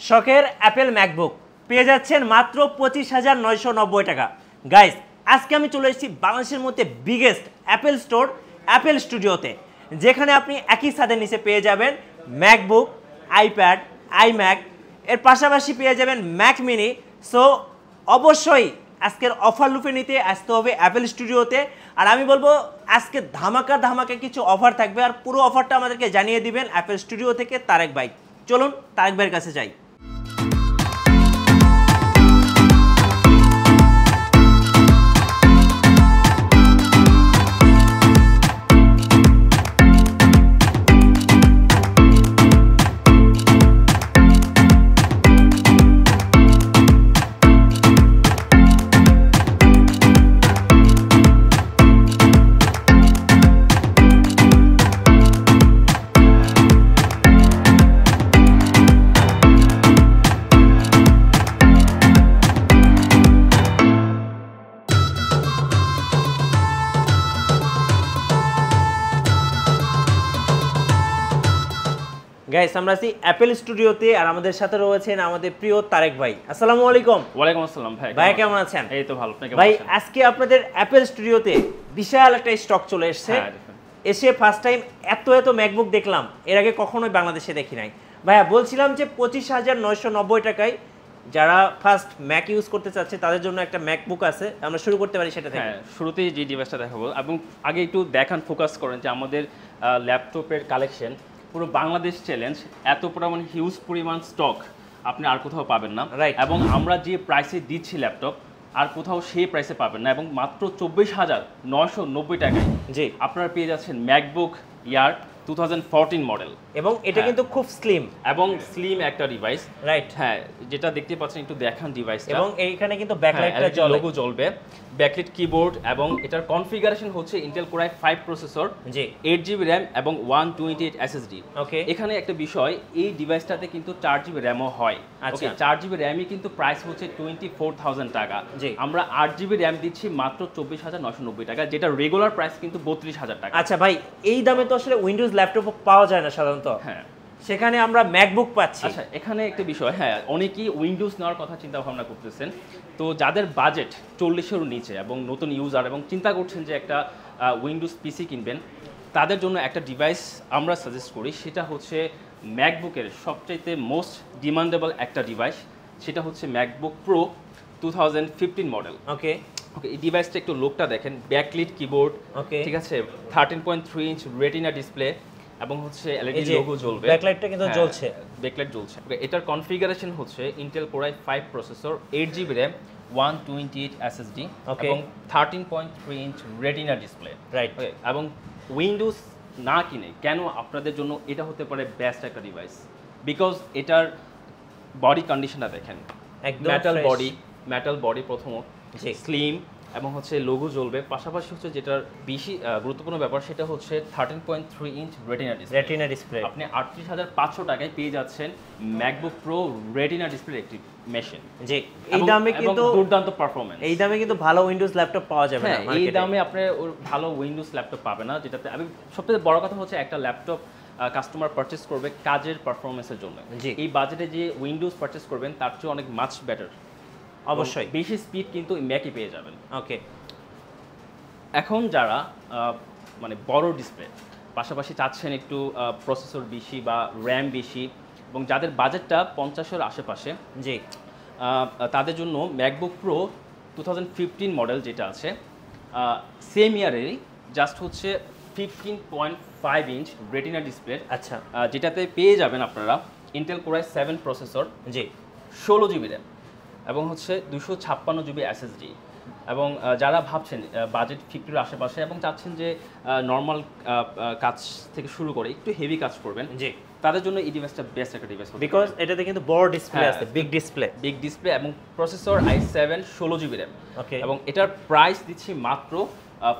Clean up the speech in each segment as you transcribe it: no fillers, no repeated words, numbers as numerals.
শখের Apple MacBook পেয়ে যাচ্ছেন মাত্র 25,990 টাকা। গাইস, আজকে আমি চলে এসেছি বাংলাদেশের মধ্যে বিগেস্ট অ্যাপেল স্টোর অ্যাপেল স্টুডিওতে, যেখানে আপনি একই ছাদের নিচে পেয়ে যাবেন ম্যাকবুক, আইপ্যাড, আইম্যাক, এর পাশাপাশি পেয়ে যাবেন ম্যাক মিনি। সো অবশ্যই আজকের অফার লুফে নিতে আসতে হবে অ্যাপেল স্টুডিওতে। আর আমি বলবো আজকে ধামাকা কিছু অফার থাকবে, আর পুরো অফারটা আমাদেরকে জানিয়ে দিবেন অ্যাপেল স্টুডিও থেকে তারেক ভাই। চলুন তারেক ভাইয়ের কাছে যাই। গাইস, আমরা আছি অ্যাপেল স্টুডিওতে, আর আমাদের সাথে রয়েছেন আমাদের প্রিয় তারেক ভাই। আসসালামু আলাইকুম। ওয়ালাইকুম আসসালাম ভাই। ভাই কেমন আছেন? এই তো ভালো, আপনি কেমন ভাই? আছেন? আজকে আপনাদের অ্যাপেল স্টুডিওতে বিশাল একটা স্টক চলে এসেছে। এসে ফার্স্ট টাইম এত ম্যাকবুক দেখলাম, এর আগে কখনোই বাংলাদেশে দেখি নাই। ভাইয়া বলছিলাম যে 25,990 টাকায় যারা ফার্স্ট ম্যাক ইউজ করতে চাচ্ছে তাদের জন্য একটা ম্যাকবুক আছে, আমরা শুরু করতে পারি সেটা থেকে। হ্যাঁ, শুরুতেই যে ডিভাইসটা দেখাবো এবং আগে একটু দেখান, ফোকাস করেন যে আমাদের ল্যাপটপের কালেকশন পুরো বাংলাদেশ চ্যালেঞ্জ, এত পরিমাণ হিউজ পরিমাণ স্টক আপনি আর কোথাও পাবেন না। রাইট। এবং আমরা যে প্রাইসে দিচ্ছি ল্যাপটপ আর কোথাও সেই প্রাইসে পাবেন না, এবং মাত্র 24,990 টাকায় জি আপনারা পেয়ে যাচ্ছেন ম্যাকবুক এয়ার 2014 মডেল। এবং এটা কিন্তু খুব স্লিম এবং স্লিম একটা ডিভাইস। রাইট। হ্যাঁ, যেটা দেখতে পাচ্ছেন একটু দেখান ডিভাইসটা। এবং এইখানে কিন্তু ব্যাকলাইটটা জ্বলে, লোগো জ্বলবে, ব্যাকলাইট কিবোর্ড, এবং এটার কনফিগারেশন হচ্ছে ইন্টেল কোর i5 প্রসেসর, জি 8GB RAM এবং 128 SSD। ওকে। এখানে একটা বিষয়, এই ডিভাইসটাতে কিন্তু 4GB RAM-ও হয়। ওকে, 4GB RAM-ই কিন্তু প্রাইস হচ্ছে 24,000 টাকা। জি। আমরা 8GB RAM দিচ্ছি মাত্র 24,990 টাকা, যেটা রেগুলার প্রাইস কিন্তু 32,000 টাকা। আচ্ছা ভাই, এই দামে তো আসলে উইন্ডোজ ল্যাপটপ পাওয়া যায় না সাধারণত। হ্যাঁ, সেখানে আমরা ম্যাকবুক পাচ্ছি। আচ্ছা, এখানে একটা বিষয়, হ্যাঁ, অনেকেই উইন্ডোজ নেওয়ার কথা চিন্তা ভাবনা করতেছেন। তো যাদের বাজেট 40-এর নিচে এবং নতুন ইউজার এবং চিন্তা করছেন যে একটা উইন্ডোজ পিসি কিনবেন, তাদের জন্য একটা ডিভাইস আমরা সাজেস্ট করি, সেটা হচ্ছে ম্যাকবুকের সবচাইতে মোস্ট ডিমান্ডেবল একটা ডিভাইস, সেটা হচ্ছে ম্যাকবুক প্রো 2015 মডেল। ওকে ওকে, এই ডিভাইসটা একটু লোকটা দেখেন, ব্যাকলিট কিবোর্ড, ওকে, ঠিক আছে, 13.3 ইঞ্চ রেটিনা ডিসপ্লে, এবং হচ্ছে এলইডি লোগো জ্বলবে, ব্যাকলাইটটা কিন্তু জ্বলছে, ব্যাকলাইট জ্বলছে। ওকে, এটার কনফিগারেশন হচ্ছে Intel core i5 processor, 8GB RAM, 128 SSD এবং 13.3 ইঞ্চ রেটিনা ডিসপ্লে। রাইট। ওকে, এবং উইন্ডোজ না কিনে কেন আপনাদের জন্য এটা হতে পারে বেস্ট একটা ডিভাইস, বিকজ এটার বডি কন্ডিশনটা দেখেন, একদম মেটাল বডি প্রথমত, জি স্লিম, এবং হচ্ছে লোগো জ্বলবে। পাশাপাশি হচ্ছে যেটার বেশি গুরুত্বপূর্ণ ব্যাপার, সেটা হচ্ছে 13.3 ইঞ্চ রেটিনা ডিসপ্লে। আপনি 38,500 টাকায় পেয়ে যাচ্ছেন ম্যাকবুক প্রো রেটিনা ডিসপ্লে একটি মেশিন। জি, এই দামে কিন্তু দুর্দান্ত পারফরম্যান্স। এই দামে কিন্তু ভালো উইন্ডোজ ল্যাপটপ পাওয়া যাবে না এই দামে আপনি ভালো উইন্ডোজ ল্যাপটপ পাবেন না। যেটাতে আমি সবথেকে বড় কথা হচ্ছে একটা ল্যাপটপ কাস্টমার পারচেস করবে কাজের পারফরমেন্সের জন্য, এই বাজেটে যে উইন্ডোজ পারচেস করবেন তার চেয়ে অনেক মাচ বেটার। অবশ্যই বেশি স্পিড কিন্তু ম্যাকই পেয়ে যাবেন। ওকে, এখন যারা মানে বড় ডিসপ্লে পাশাপাশি চাচ্ছেন একটু প্রসেসর বেশি বা র্যাম বেশি, এবং যাদের বাজেটটা 50-এর আশেপাশে, জি, তাদের জন্য ম্যাকবুক প্রো 2015 মডেল যেটা আছে, সেম ইয়ারেরই, জাস্ট হচ্ছে 15.5 ইঞ্চ রেটিনা ডিসপ্লে। আচ্ছা, যেটাতে পেয়ে যাবেন আপনারা ইন্টেল কোর i7 প্রসেসর, জি, 16GB RAM এবং হচ্ছে 256GB SSD। এবং যারা ভাবছেন বাজেট 50-এর আশেপাশে এবং চাচ্ছেন যে নর্মাল কাজ থেকে শুরু করে একটু হেভি কাজ করবেন, জি, তাদের জন্য এই ডিভাইসটা বেস্ট একটা ডিভাইস, বিকজ এটাতে কিন্তু বড় ডিসপ্লে আছে, বিগ ডিসপ্লে এবং প্রসেসর i7 16GB RAM। ওকে, এবং এটার প্রাইস দিচ্ছি মাত্র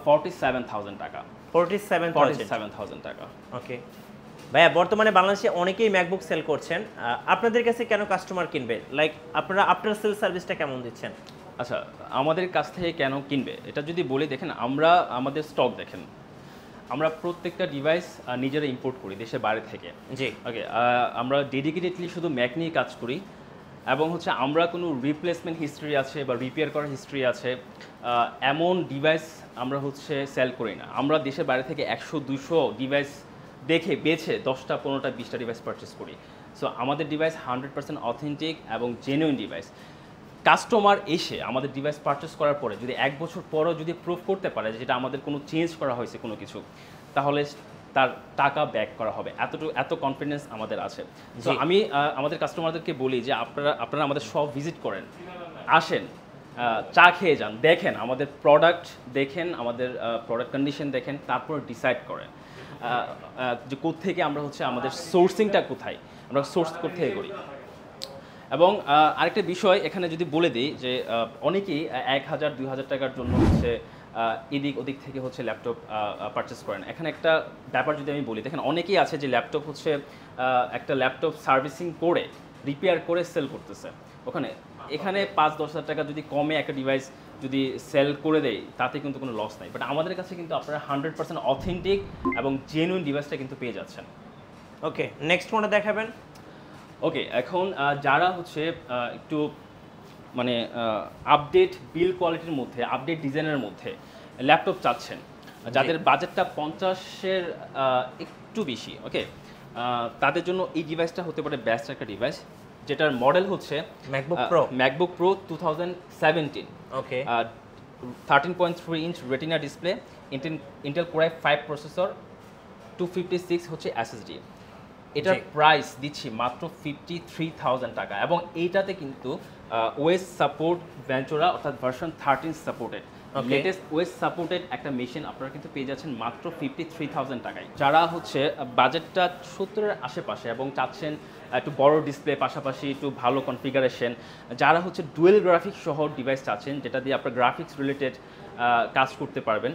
47,000 টাকা। 47,000 টাকা। ওকে ভাইয়া, বর্তমানে বাংলাদেশে অনেকেই ম্যাকবুক সেল করছেন, আপনাদের কাছে কেন কাস্টমার কিনবে? লাইক আপনারা আফটার সেল সার্ভিসটা কেমন দিচ্ছেন? আচ্ছা, আমাদের কাছ থেকে কেন কিনবে এটা যদি বলি, দেখেন আমরা আমাদের স্টক দেখেন, আমরা প্রত্যেকটা ডিভাইস নিজেরা ইম্পোর্ট করি দেশের বাইরে থেকে। জি, ওকে, আমরা ডেডিকেটেডলি শুধু ম্যাক নিয়ে কাজ করি। এবং হচ্ছে আমরা কোনো রিপ্লেসমেন্ট হিস্ট্রি আছে বা রিপেয়ার করার হিস্ট্রি আছে এমন ডিভাইস আমরা হচ্ছে সেল করি না। আমরা দেশের বাইরে থেকে 100-200 ডিভাইস দেখে বেছে 10টা 15টা 20টা ডিভাইস পারচেস করি। সো আমাদের ডিভাইস 100% অথেন্টিক এবং জেনুইন ডিভাইস। কাস্টমার এসে আমাদের ডিভাইস পারচেস করার পরে যদি 1 বছর পরও যদি প্রুফ করতে পারে যে যেটা আমাদের কোনো চেঞ্জ করা হয়েছে কোনো কিছু, তাহলে তার টাকা ব্যাক করা হবে, এত কনফিডেন্স আমাদের আছে। তো আমি আমাদের কাস্টমারদেরকে বলি যে আপনারা আমাদের সব ভিজিট করেন, আসেন, চা খেয়ে যান, দেখেন আমাদের প্রোডাক্ট, দেখেন আমাদের প্রোডাক্ট কন্ডিশন দেখেন, তারপর ডিসাইড করেন যে কোত্থেকে আমরা হচ্ছে আমাদের সোর্সিংটা কোথায়, আমরা সোর্স কোত্থেকে করি। এবং আরেকটা বিষয় এখানে যদি বলে দিই যে অনেকেই 1000-2000 টাকার জন্য হচ্ছে এদিক ওদিক থেকে হচ্ছে ল্যাপটপ পারচেস করেন। এখানে একটা ব্যাপার যদি আমি বলি, দেখেন অনেকেই আছে যে ল্যাপটপ হচ্ছে একটা ল্যাপটপ সার্ভিসিং করে রিপেয়ার করে সেল করতেছে। এখানে 5-10 হাজার টাকা যদি কমে একটা ডিভাইস যদি সেল করে দেয় তাতে কিন্তু কোনো লস নাই। বাট আমাদের কাছে কিন্তু আপনারা 100% অথেন্টিক এবং জেনুইন ডিভাইসটা কিন্তু পেয়ে যাচ্ছেন। ওকে, নেক্সট কোনটা দেখাবেন? ওকে, এখন যারা হচ্ছে একটু মানে আপডেট বিল কোয়ালিটির মধ্যে, আপডেট ডিজাইনের মধ্যে ল্যাপটপ চাচ্ছেন, যাদের বাজেটটা 50-এর একটু বেশি, ওকে, তাদের জন্য এই ডিভাইসটা হতে পারে বেস্ট একটা ডিভাইস, যেটার মডেল হচ্ছে ম্যাকবুক প্রো 2017। ওকে, 13.3 inch Retina display, Intel core i5 processor, 256 হচ্ছে এসএসডি। এটার প্রাইস দিচ্ছি মাত্র 53,000 টাকা এবং এইটাতে কিন্তু ওএস সাপোর্ট ভেঞ্চুরা অর্থাৎ version 13 supported, latest OS supported একটা মেশিন আপনারা কিন্তু পেয়ে যাচ্ছেন মাত্র 53,000 টাকায়। যারা হচ্ছে বাজেটটা 70-এর আশেপাশে এবং চাচ্ছেন একটু বড় ডিসপ্লে পাশাপাশি একটু ভালো কনফিগারেশন, যারা হচ্ছে ডুয়েল গ্রাফিক্স সহ ডিভাইস চাচ্ছেন যেটা দিয়ে আপনার গ্রাফিক্স রিলেটেড কাজ করতে পারবেন,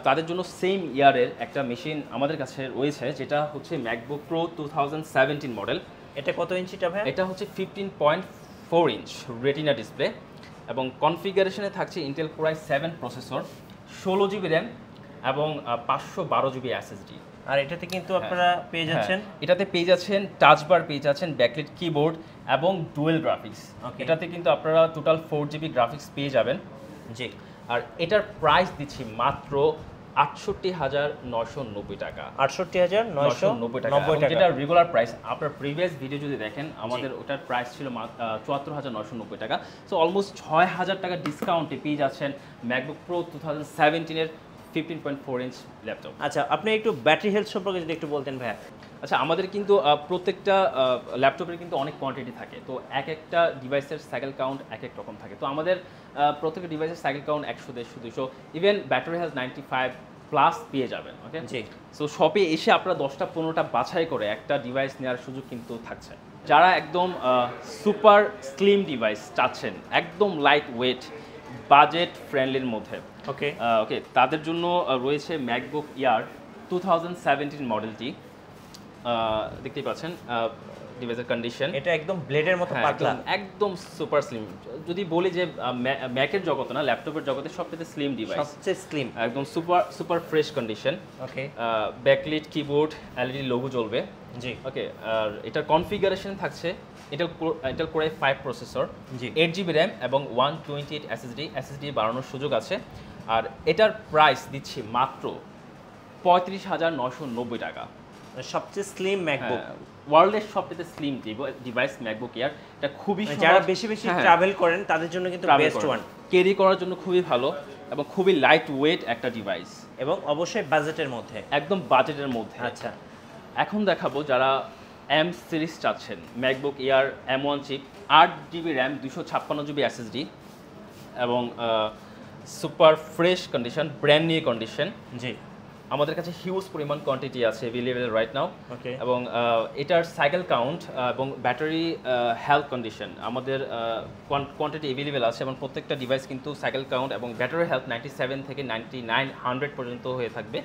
তাদের জন্য সেম ইয়ারের একটা মেশিন আমাদের কাছে রয়েছে, যেটা হচ্ছে ম্যাকবুক প্রো 2017 মডেল। এটা কত ইঞ্চিটা ভাই? এটা হচ্ছে 15.4 ইঞ্চ রেটিনা ডিসপ্লে এবং কনফিগারেশনে থাকছে Intel core i7 processor, 16 GB RAM এবং 512 জিবি এসএসডি। আর এটাতে কিন্তু আপনারা পেয়ে যাচ্ছেন, এটাতে পেয়ে যাচ্ছেন টাচ বার, পেয়ে যাচ্ছেন ব্যাকলাইট কিবোর্ড এবং ডুয়েল গ্রাফিক্স। এটাতে কিন্তু আপনারা টোটাল 4 জিবি গ্রাফিক্স পেয়ে যাবেন। জি, আর এটার প্রাইস দিচ্ছি মাত্র 68,990 টাকা। 68,990 টাকা, যেটা রেগুলার প্রাইস। আপনার প্রিভিয়াস ভিডিও যদি দেখেন আমাদের ওটার প্রাইস ছিল 74,990 টাকা। সো অলমোস্ট 6,000 টাকা ডিসকাউন্টে পেয়ে যাচ্ছেন ম্যাকবুক প্রো 2017-এর 15.4 ইঞ্চ ল্যাপটপ। আচ্ছা, আপনি একটু ব্যাটারি হেলথ সম্পর্কে যদি একটু বলতেন ভাইয়া। আচ্ছা, আমাদের কিন্তু প্রত্যেকটা ল্যাপটপের কিন্তু অনেক কোয়ান্টিটি থাকে, তো এক একটা ডিভাইসের সাইকেল কাউন্ট এক এক রকম থাকে। তো আমাদের প্রত্যেকটা ডিভাইসের cycle count 100, 150, 200, even battery health 95+ পেয়ে যাবেন। ওকে, জি। সো শপে এসে আপনারা 10টা 15টা বাছাই করে একটা ডিভাইস নেওয়ার সুযোগ কিন্তু থাকছে। যারা একদম সুপার স্লিম ডিভাইস চাচ্ছেন, একদম লাইট ওয়েট, বাজেট ফ্রেন্ডলির মধ্যে, ওকে, তাদের জন্য রয়েছে ম্যাকবুক এয়ার 2017 মডেলটি। দেখতেই পাচ্ছেন ডিভাইসের কন্ডিশন, এটা একদম ব্লেডের মতো পাতলা, একদম সুপার স্লিম। যদি বলি যে ম্যাকের জগতে না, ল্যাপটপের জগতে সবচেয়ে স্লিম ডিভাইস, সবচেয়ে স্লিম, একদম সুপার ফ্রেশ কন্ডিশন। ওকে, ব্যাকলিট কিবোর্ড, এলইডি লোগো জ্বলবে। জি, ওকে, আর এটার কনফিগারেশন থাকছে Intel core i5 processor, 8 GB RAM এবং 128 এসএসডি বাড়ানোর সুযোগ আছে। আর এটার প্রাইস দিচ্ছি মাত্র 35,990 টাকা। সবচেয়ে স্লিম ম্যাকবুক, ওয়ার্ল্ডের সবচেয়ে স্লিম ডিভাইস ম্যাকবুক এয়ার। এটা খুবই, যারা বেশি ট্রাভেল করেন তাদের জন্য কিন্তু বেস্ট ওয়ান, ক্যারি করার জন্য খুবই ভালো এবং খুবই লাইট ওয়েট একটা ডিভাইস এবং অবশ্যই বাজেটের মধ্যে, একদম বাজেটের মধ্যে। আচ্ছা, এখন দেখাবো যারা এম সিরিজ চাচ্ছেন, MacBook Air M1 chip, 8 GB RAM, 256 GB SSD এবং super fresh condition, brand new condition. জি, আমাদের কাছে হিউজ পরিমাণ কোয়ান্টিটি আছে অ্যাভেলেবল রাইট নাও। ওকে, এবং এটার সাইকেল কাউন্ট এবং ব্যাটারি হেলথ কন্ডিশন আমাদের কোয়ান্টিটি অ্যাভেলেবল আছে এবং প্রত্যেকটা ডিভাইস কিন্তু সাইকেল কাউন্ট এবং ব্যাটারি হেলথ 97 থেকে 99, 100 পর্যন্ত হয়ে থাকবে।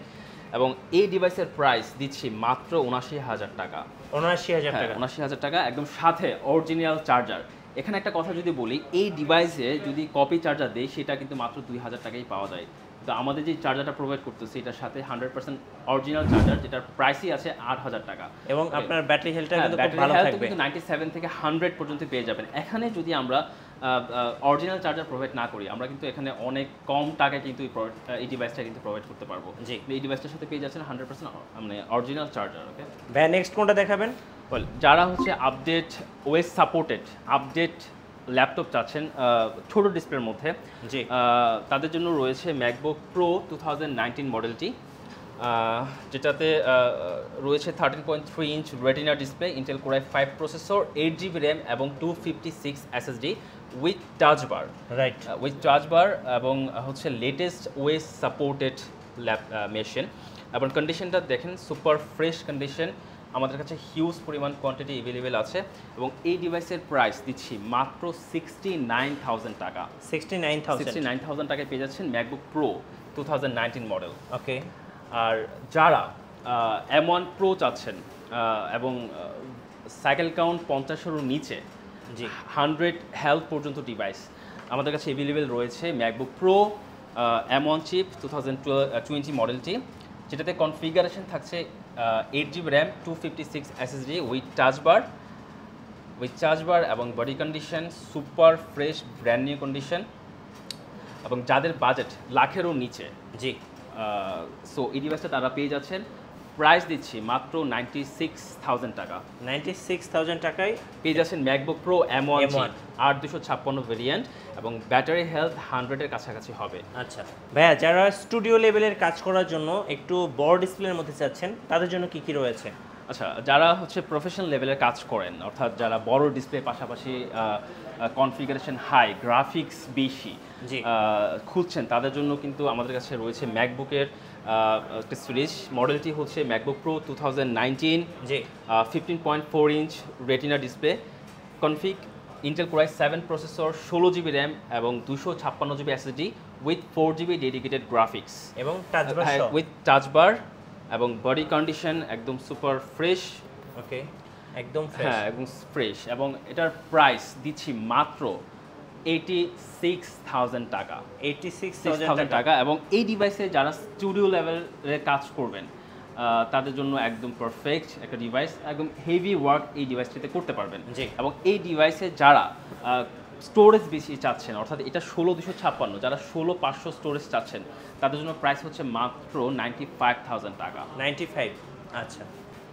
এবং এই ডিভাইসের প্রাইস দিচ্ছি মাত্র 79,000 টাকা। 79,000 টাকা, 79,000 টাকা, একদম সাথে অরিজিনাল চার্জার। এখানে একটা কথা যদি বলি, এই ডিভাইসে যদি কপি চার্জার দেয় সেটা কিন্তু মাত্র 2,000 টাকাই পাওয়া যায়। তো আমাদের যে চার্জারটা প্রোভাইড করতেছি এটার সাথে 100% অরিজিনাল চার্জার, যেটার প্রাইসই আছে 8000 টাকা, এবং আপনার ব্যাটারি হেলথটা কিন্তু খুব ভালো থাকবে, 97 থেকে 100 পর্যন্ত পেয়ে যাবেন। এখানে যদি আমরা অরিজিনাল চার্জার প্রোভাইড না করি, আমরা কিন্তু এখানে অনেক কম টাকায় কিন্তু এই ডিভাইসটা কিন্তু প্রোভাইড করতে পারবো। জি, এই ডিভাইসটার সাথে পেয়ে যাচ্ছেন 100% মানে অরিজিনাল চার্জার। ওকে ভাই, নেক্সট কোনটা দেখাবেন? যারা হচ্ছে update OS supported update laptop চাচ্ছেন ছোট ডিসপ্লের মধ্যে, জি, তাদের জন্য রয়েছে ম্যাকবুক প্রো 2019 মডেলটি, যেটাতে রয়েছে 13.3 inch Retina display, Intel core i5 processor, 8GB RAM এবং 256 SSD with touch bar, right, with touch bar, এবং হচ্ছে লেটেস্ট ওএস সাপোর্টেড মেশিন। এবং কন্ডিশনটা দেখেন সুপার ফ্রেশ কন্ডিশন, আমাদের কাছে হিউজ পরিমাণ কোয়ান্টিটি অ্যাভেলেবেল আছে, এবং এই ডিভাইসের প্রাইস দিচ্ছি মাত্র 69,000 টাকা। 69,000 টাকায় পেয়ে যাচ্ছেন ম্যাকবুক প্রো 2019 মডেল। ওকে, আর যারা M1 প্রো চাচ্ছেন এবং সাইকেল কাউন্ট 50-এর নিচে, জি, 100 হেলথ পর্যন্ত ডিভাইস আমাদের কাছে অ্যাভেলেবেল রয়েছে ম্যাকবুক প্রো M1 চিপ 2020 মডেলটি, যেটাতে কনফিগারেশন থাকছে 8GB RAM, 256 SSD with touch bar এবং body condition super fresh brand new condition, এবং যাদের বাজেট লাখেরও নিচে, জি, সো এই ডিভাইসটা তারা পেয়ে যাচ্ছেন, প্রাইস দিচ্ছি মাত্র 96,000 টাকা। 96,000 টাকায় পেয়ে যাচ্ছেন ম্যাকবুক প্রো M1 8/256 ভেরিয়েন্ট, এবং ব্যাটারি হেলথ 100-এর কাছাকাছি হবে। আচ্ছা ভাইয়া, যারা স্টুডিও লেভেলের কাজ করার জন্য একটু বড় ডিসপ্লের মধ্যে চাচ্ছেন, তাদের জন্য কি কি রয়েছে? আচ্ছা, যারা হচ্ছে প্রফেশনাল লেভেলের কাজ করেন, অর্থাৎ যারা বড় ডিসপ্লে পাশাপাশি কনফিগারেশন হাই, গ্রাফিক্স বেশি খুঁজছেন, তাদের জন্য কিন্তু আমাদের কাছে রয়েছে ম্যাকবুকের একটা সিরিজ। মডেলটি হচ্ছে ম্যাকবুক প্রো 2019, জি, 15.4 inch Retina display, config Intel core i7 processor, 16GB RAM এবং 256GB SSD with 4GB dedicated graphics, এবং touch bar with touch bar, এবং বডি কন্ডিশন একদম সুপার ফ্রেশ। ওকে, একদম ফ্রেশ, হ্যাঁ, একদম ফ্রেশ, এবং এটার প্রাইস দিচ্ছি মাত্র 86,000 টাকা। 86,000 টাকা। এবং এই ডিভাইসে যারা স্টুডিও লেভেলে কাজ করবেন, তাদের জন্য একদম পারফেক্ট একটা ডিভাইস, একদম হেভি ওয়ার্ক এই ডিভাইসটিতে করতে পারবেন। জি, এবং এই ডিভাইসে যারা স্টোরেজ বেশি চাচ্ছেন, অর্থাৎ এটা 16,256, যারা 16,500 স্টোরেজ চাচ্ছেন, তাদের জন্য প্রাইস হচ্ছে মাত্র 95,000 টাকা। 95। আচ্ছা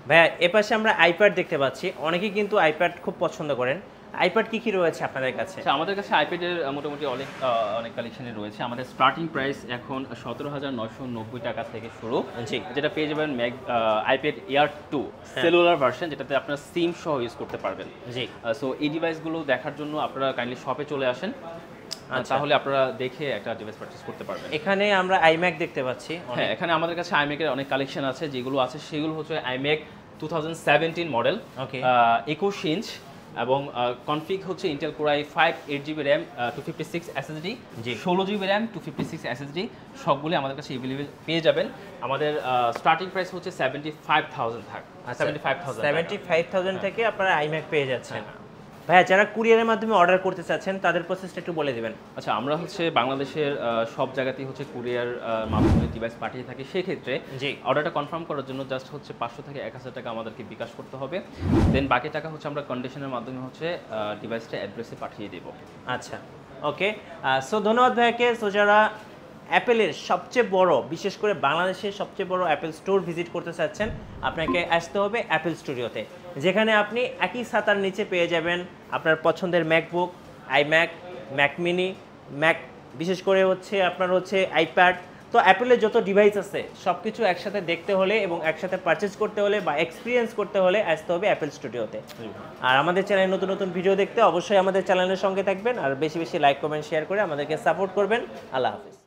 ভাইয়া, এপাশে আমরা আইপ্যাড দেখতে পাচ্ছি, অনেকেই কিন্তু আইপ্যাড খুব পছন্দ করেন। আইপ্যাড কি কি রয়েছে আপনাদের কাছে? আচ্ছা, আমাদের কাছে আইপ্যাডের মোটামুটি অনেক কালেকশনই রয়েছে। আমাদের স্টার্টিং প্রাইস এখন 17,990 টাকা থেকে শুরু, যেটা পেয়ে যাবেন আইপ্যাড এয়ার 2 সেলুলার ভার্সন, যেটাতে আপনার সিম সহ ইউজ করতে পারবেন। জি, সো এই ডিভাইসগুলো দেখার জন্য আপনারা কাইন্ডলি শপে চলে আসেন, তাহলে আপনারা দেখে একটা ডিভাইস পারচেজ করতে পারবেন। এখানে আমরা আইম্যাক দেখতে পাচ্ছি। হ্যাঁ, এখানে আমাদের কাছে আইম্যাকের অনেক কালেকশন আছে, যেগুলো আছে সেগুলো হচ্ছে আইম্যাক 2017 মডেল, 21 ইঞ্চ, এবং কনফিগ হচ্ছে Intel core i5 8GB RAM, 256 SSD, 16GB RAM, 256 SSD, সবগুলো আমাদের কাছে অ্যাভেলেবেল পেয়ে যাবেন। আমাদের স্টার্টিং প্রাইস হচ্ছে 75,000 থাক। 75,000 থেকে আপনারা আইম্যাক পেয়ে যাচ্ছেন। ভাইয়া, যারা কুরিয়ারের মাধ্যমে অর্ডার করতে চাচ্ছেন, তাদের প্রসেসটা একটু বলে দিবেন। আচ্ছা, আমরা হচ্ছে বাংলাদেশের সব জায়গাতেই হচ্ছে কুরিয়ার মাধ্যমে ডিভাইস পাঠিয়ে থাকি। সেক্ষেত্রে অর্ডারটা কনফার্ম করার জন্য জাস্ট হচ্ছে 500 থেকে 1000 টাকা আমাদেরকে বিকাশ করতে হবে, দেন বাকি টাকা হচ্ছে আমরা কন্ডিশনের মাধ্যমে হচ্ছে ডিভাইসটা অ্যাড্রেসে পাঠিয়ে দেব। আচ্ছা, ওকে, সো ধন্যবাদ ভাইয়াকে। সো যারা অ্যাপেলের সবচেয়ে বড়, বিশেষ করে বাংলাদেশের সবচেয়ে বড় অ্যাপেল স্টোর ভিজিট করতে চাচ্ছেন, আপনাকে আসতে হবে অ্যাপেল স্টুডিওতে, যেখানে আপনি একই ছাতার নিচে পেয়ে যাবেন আপনার পছন্দের MacBook, iMac, Mac mini, Mac, বিশেষ করে হচ্ছে আপনার হচ্ছে আইপ্যাড। তো অ্যাপেলের যত ডিভাইস আছে সব কিছু একসাথে দেখতে হলে এবং একসাথে পারচেজ করতে হলে বা এক্সপিরিয়েন্স করতে হলে আসতে হবে অ্যাপেল স্টুডিওতে। আর আমাদের চ্যানেলে নতুন নতুন ভিডিও দেখতে অবশ্যই আমাদের চ্যানেলের সঙ্গে থাকবেন, আর বেশি বেশি লাইক, কমেন্ট, শেয়ার করে আমাদেরকে সাপোর্ট করবেন। আল্লাহ হাফিজ।